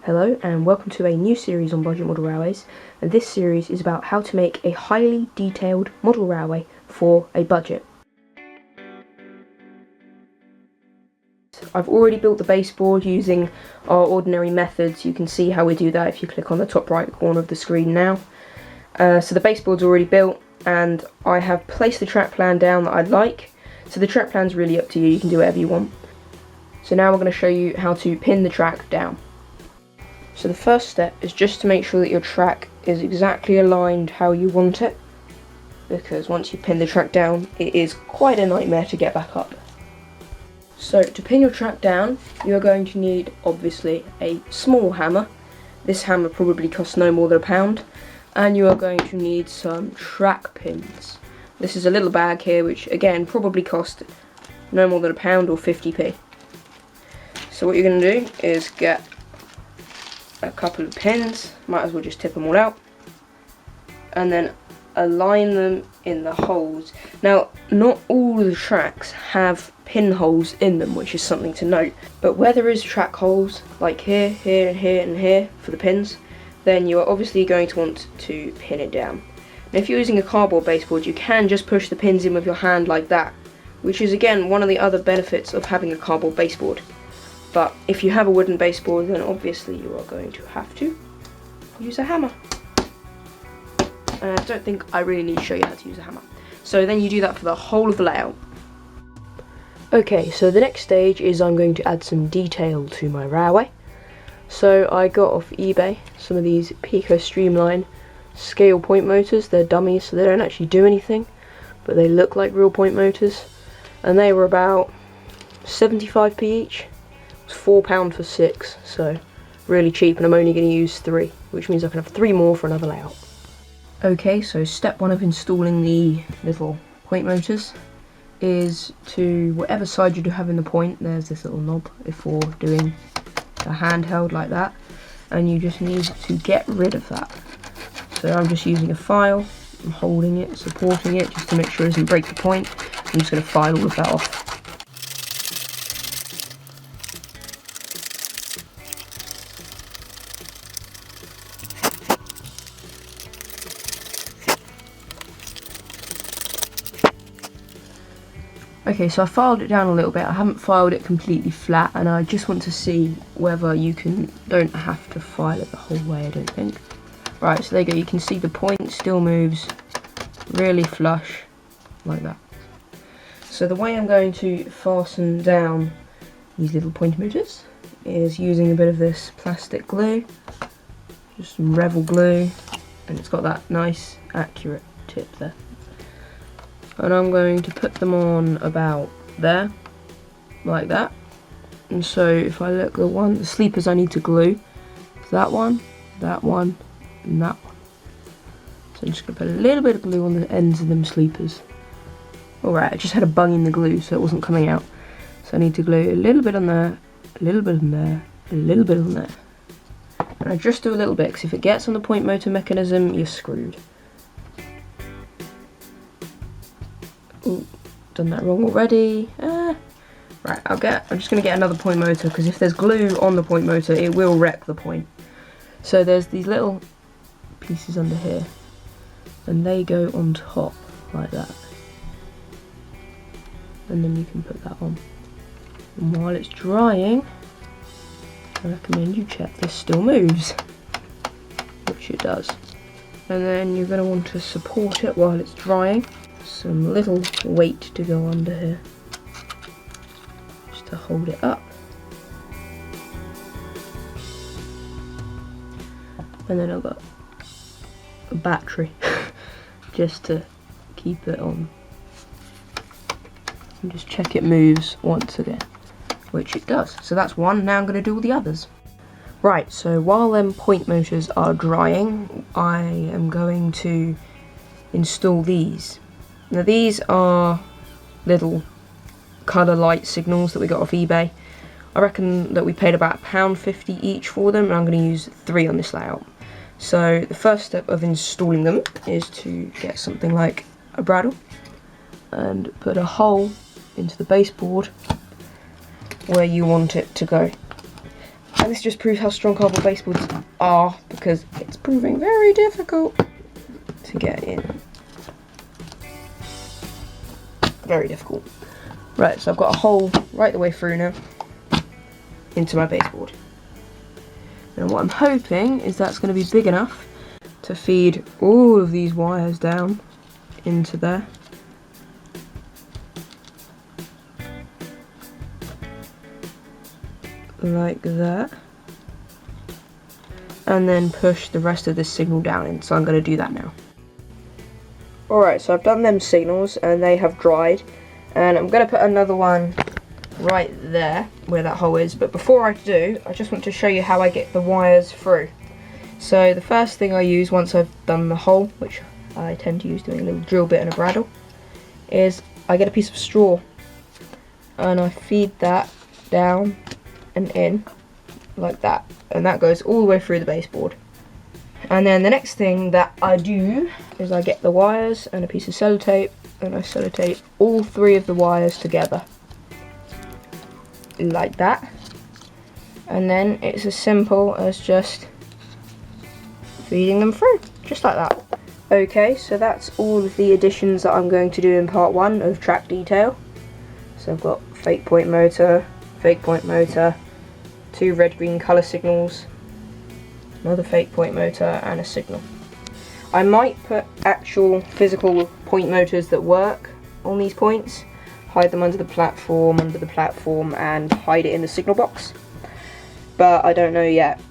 Hello and welcome to a new series on budget model railways, and this series is about how to make a highly detailed model railway for a budget. I've already built the baseboard using our ordinary methods. You can see how we do that if you click on the top right corner of the screen now. So the baseboard's already built and I have placed the track plan down that I'd like. So the track plan's really up to you, you can do whatever you want. So now we're going to show you how to pin the track down. So the first step is just to make sure that your track is exactly aligned how you want it, because once you pin the track down it is quite a nightmare to get back up. So to pin your track down you are going to need obviously a small hammer. This hammer probably costs no more than £1, and you are going to need some track pins. This is a little bag here which again probably cost no more than £1 or 50p. So what you're going to do is get a couple of pins, might as well just tip them all out, and then align them in the holes. Now not all of the tracks have pin holes in them, which is something to note, but where there is track holes like here, here and here and here for the pins, then you are obviously going to want to pin it down. Now if you're using a cardboard baseboard you can just push the pins in with your hand like that, which is again one of the other benefits of having a cardboard baseboard. But if you have a wooden baseboard, then obviously you are going to have to use a hammer. And I don't think I really need to show you how to use a hammer. So then you do that for the whole of the layout. Okay, so the next stage is I'm going to add some detail to my railway. So I got off eBay some of these Pico Streamline scale point motors. They're dummies, so they don't actually do anything, but they look like real point motors. And they were about 75p each. It's £4 for 6, so really cheap, and I'm only going to use 3, which means I can have 3 more for another layout. Okay, so step 1 of installing the little point motors is to whatever side you do have in the point, there's this little knob for doing the handheld like that, and you just need to get rid of that. So I'm just using a file, I'm holding it, supporting it, just to make sure it doesn't break the point. I'm just going to file all of that off. Okay, so I filed it down a little bit. I haven't filed it completely flat, and I just want to see whether you don't have to file it the whole way, I don't think. Right, so there you go, you can see the point still moves really flush, like that. So the way I'm going to fasten down these little point motors is using a bit of this plastic glue, just some Revel glue, and it's got that nice accurate tip there. And I'm going to put them on about there, like that. And so if I look, the sleepers I need to glue, that one, and that one. So I'm just going to put a little bit of glue on the ends of them sleepers. Alright, I just had a bung in the glue so it wasn't coming out. So I need to glue a little bit on there, a little bit on there, a little bit on there. And I just do a little bit, because if it gets on the point motor mechanism, you're screwed. Ooh, done that wrong already. Right, I'm just going to get another point motor, because if there's glue on the point motor, it will wreck the point. So there's these little pieces under here, and they go on top, like that. And then you can put that on. And while it's drying, I recommend you check this still moves, which it does. And then you're going to want to support it while it's drying. Some little weight to go under here, just to hold it up. And then I've got a battery just to keep it on. And just check it moves once again, which it does. So that's one. Now I'm going to do all the others. Right, so while them point motors are drying, I am going to install these. Now these are little colour light signals that we got off eBay. I reckon that we paid about £1.50 each for them, and I'm going to use 3 on this layout. So the first step of installing them is to get something like a bradawl and put a hole into the baseboard where you want it to go. And this just proves how strong cardboard baseboards are, because it's proving very difficult to get in. Very difficult. Right, so I've got a hole right the way through now into my baseboard. And what I'm hoping is that's going to be big enough to feed all of these wires down into there. Like that. And then push the rest of this signal down in, so I'm going to do that now. Alright, so I've done them signals and they have dried, and I'm going to put another one right there where that hole is, but before I do, I just want to show you how I get the wires through. So the first thing I use once I've done the hole, which I tend to use doing a little drill bit and a bradawl, is I get a piece of straw and I feed that down and in like that, and that goes all the way through the baseboard. And then the next thing that I do is I get the wires and a piece of sellotape, and I sellotape all three of the wires together like that, and then it's as simple as just feeding them through, just like that. Okay, so that's all of the additions that I'm going to do in part 1 of track detail. So I've got fake point motor, 2 red-green colour signals, another fake point motor, and a signal. I might put actual physical point motors that work on these points, hide them under the platform, and hide it in the signal box, but I don't know yet.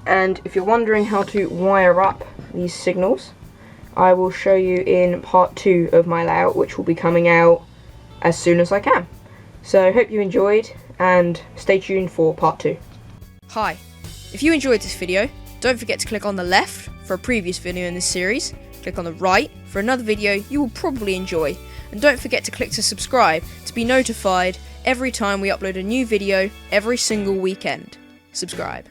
And if you're wondering how to wire up these signals, I will show you in part 2 of my layout, which will be coming out as soon as I can. So I hope you enjoyed, and stay tuned for part 2. Hi, if you enjoyed this video, don't forget to click on the left for a previous video in this series, click on the right for another video you will probably enjoy, and don't forget to click to subscribe to be notified every time we upload a new video every single weekend. Subscribe.